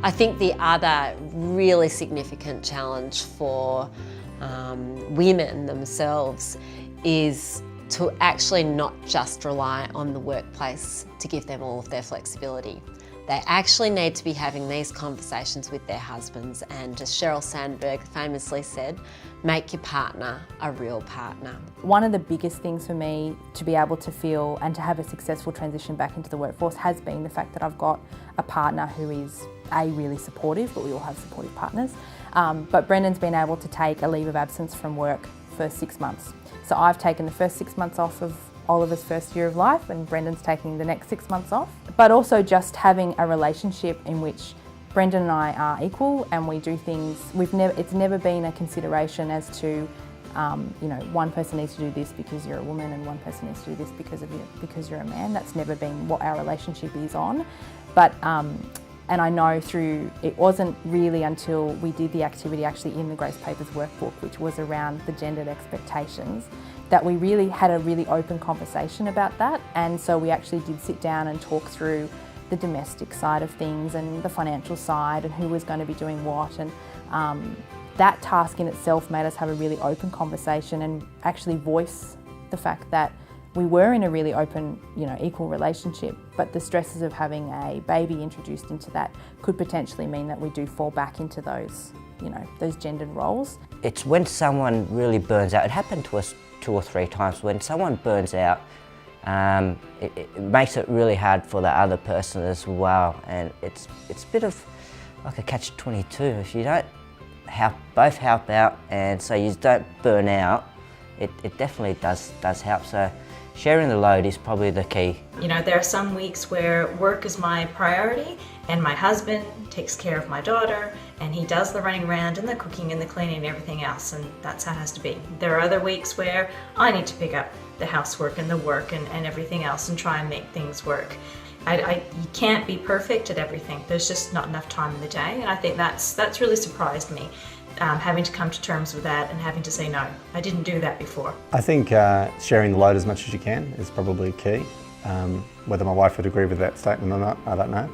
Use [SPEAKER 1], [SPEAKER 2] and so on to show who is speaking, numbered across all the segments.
[SPEAKER 1] I think the other really significant challenge for women themselves is to actually not just rely on the workplace to give them all of their flexibility. They actually need to be having these conversations with their husbands, and as Sheryl Sandberg famously said, make your partner a real partner.
[SPEAKER 2] One of the biggest things for me to be able to feel and to have a successful transition back into the workforce has been the fact that I've got a partner who is really supportive, but we all have supportive partners. But Brendan's been able to take a leave of absence from work for 6 months. So I've taken the first 6 months off of Oliver's first year of life, and Brendan's taking the next 6 months off. But also just having a relationship in which Brendan and I are equal, and we do things. It's never been a consideration as to, you know, one person needs to do this because you're a woman, and one person needs to do this because you're a man. That's never been what our relationship is on. But and I know it wasn't really until we did the activity actually in the Grace Papers workbook, which was around the gendered expectations, that we really had a really open conversation about that. And so we actually did sit down and talk through the domestic side of things and the financial side and who was going to be doing what. And that task in itself made us have a really open conversation and actually voice the fact that we were in a really open, you know, equal relationship, but the stresses of having a baby introduced into that could potentially mean that we do fall back into those, you know, those gendered roles.
[SPEAKER 3] It's when someone really burns out. It happened to us 2 or 3 times. When someone burns out, it makes it really hard for the other person as well, and it's a bit of like a catch-22. If you don't both help out, and so you don't burn out, it definitely does help. So sharing the load is probably the key.
[SPEAKER 4] You know, there are some weeks where work is my priority and my husband takes care of my daughter and he does the running around and the cooking and the cleaning and everything else, and that's how it has to be. There are other weeks where I need to pick up the housework and the work and everything else and try and make things work. You can't be perfect at everything. There's just not enough time in the day, and I think that's really surprised me. Having to come to terms with that and having to say no. I didn't do that before.
[SPEAKER 5] I think sharing the load as much as you can is probably key. Whether my wife would agree with that statement or not, I don't know.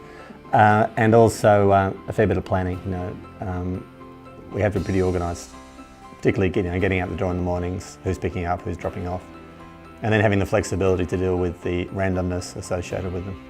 [SPEAKER 5] And also a fair bit of planning. You know, we have been pretty organised, particularly getting out the door in the mornings, who's picking up, who's dropping off, and then having the flexibility to deal with the randomness associated with them.